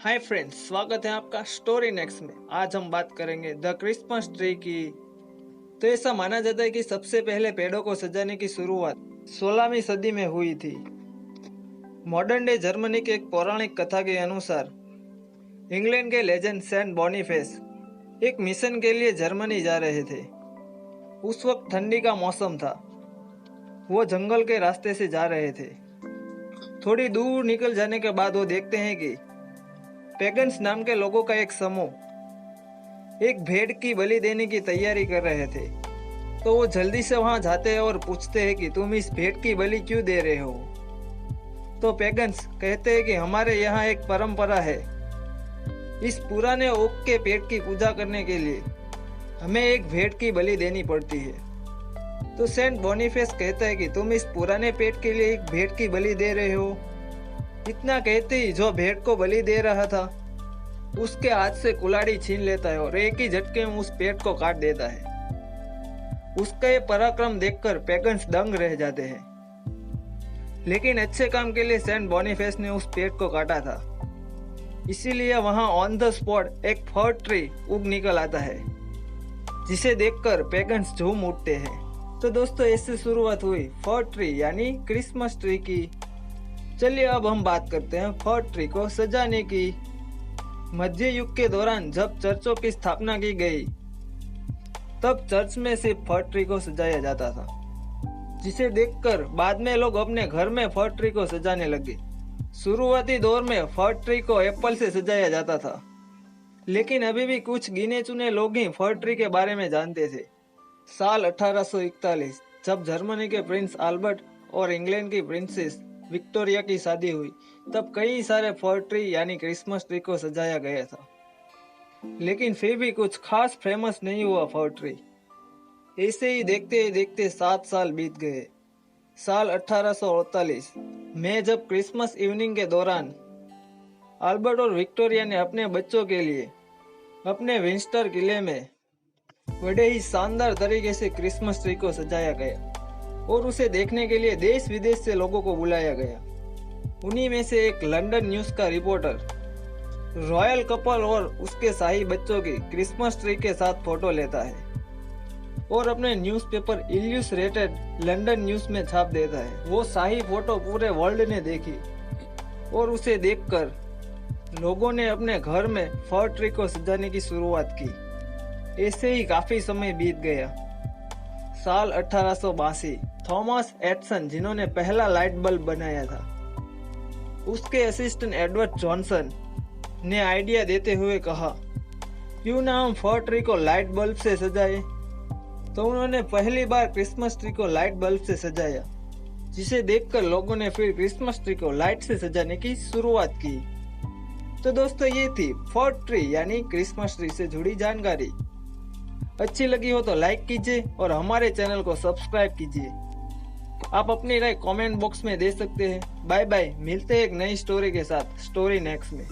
Hi friends, स्वागत है आपका स्टोरी नेक्स्ट में। आज हम बात करेंगे द क्रिसमस ट्री की। तो ऐसा माना जाता है कि सबसे पहले पेड़ों को सजाने की शुरुआत 16वीं सदी में हुई थी। मॉडर्न डे जर्मनी की एक पौराणिक कथा के अनुसार इंग्लैंड के लेजेंड सेंट बोनीफेस एक मिशन के लिए जर्मनी जा रहे थे। उस वक्त ठंडी का मौसम था। वो जंगल के रास्ते से जा रहे थे। थोड़ी दूर निकल जाने के बाद वो देखते हैं कि पेगन्स नाम के लोगों का एक समूह एक भेड़ की बलि देने की तैयारी कर रहे थे। तो वो जल्दी से वहां जाते हैं और पूछते हैं कि तुम इस भेड़ की बलि क्यों दे रहे हो। तो पेगन्स कहते हैं कि हमारे यहाँ एक परंपरा है, इस पुराने ओक के पेड़ की पूजा करने के लिए हमें एक भेड़ की बलि देनी पड़ती है। तो सेंट बोनीफेस कहता है कि तुम इस पुराने पेड़ के लिए एक भेड़ की बलि दे रहे हो। इतना कहते ही जो भेड़ को बलि दे रहा था उसके हाथ से कुल्हाड़ी छीन लेता है और एक ही झटके में उस पेड़ को काट देता है। उसका ये पराक्रम देखकर पेगन्स दंग रह जाते हैं। लेकिन अच्छे काम के लिए सेंट बोनीफेस ने उस पेड़ को काटा था, इसीलिए वहां ऑन द स्पॉट एक फर ट्री उग निकल आता है, जिसे देखकर पेगन्स झूम उठते हैं। तो दोस्तों, इससे शुरुआत हुई फर ट्री यानी क्रिसमस ट्री की। चलिए अब हम बात करते हैं फर ट्री को सजाने की। मध्य युग के दौरान जब चर्चों की स्थापना की गई तब चर्च में सिर्फ फर ट्री को सजाया जाता था, जिसे देखकर बाद में लोग अपने घर में फर ट्री को सजाने लगे। शुरुआती दौर में फर ट्री को एप्पल से सजाया जाता था, लेकिन अभी भी कुछ गिने चुने लोग ही फर ट्री के बारे में जानते थे। साल 1841 जब जर्मनी के प्रिंस अल्बर्ट और इंग्लैंड की प्रिंसेस विक्टोरिया की शादी हुई, तब कई सारे फर ट्री यानी क्रिसमस ट्री को सजाया गया था। लेकिन फिर भी कुछ खास फेमस नहीं हुआ फर ट्री। ऐसे ही देखते देखते 7 साल बीत गए। साल 1848 में जब क्रिसमस इवनिंग के दौरान अल्बर्ट और विक्टोरिया ने अपने बच्चों के लिए अपने विंस्टर किले में बड़े ही शानदार तरीके से क्रिसमस ट्री को सजाया गया और उसे देखने के लिए देश विदेश से लोगों को बुलाया गया। उन्हीं में से एक लंदन न्यूज का रिपोर्टर रॉयल कपल और उसके शाही बच्चों की क्रिसमस ट्री के साथ फोटो लेता है और अपने न्यूज़पेपर इल्यूस्ट्रेटेड लंदन न्यूज में छाप देता है। वो शाही फोटो पूरे वर्ल्ड ने देखी और उसे देखकर लोगों ने अपने घर में फर ट्री को सजाने की शुरुआत की। ऐसे ही काफी समय बीत गया। साल 1882 थॉमस एडिसन, जिन्होंने पहला लाइट बल्ब बनाया था, उसके असिस्टेंट एडवर्ड जॉनसन ने आइडिया देते हुए कहा, क्यों ना हम फर ट्री को लाइट बल्ब से सजाएं। तो उन्होंने पहली बार क्रिसमस ट्री को लाइट बल्ब से सजाया, जिसे देखकर लोगों ने फिर क्रिसमस ट्री को लाइट से सजाने की शुरुआत की। तो दोस्तों, ये थी फर ट्री यानी क्रिसमस ट्री से जुड़ी जानकारी। अच्छी लगी हो तो लाइक कीजिए और हमारे चैनल को सब्सक्राइब कीजिए। आप अपनी राय कमेंट बॉक्स में दे सकते हैं। बाय बाय, मिलते हैं एक नई स्टोरी के साथ स्टोरी नेक्स्ट में।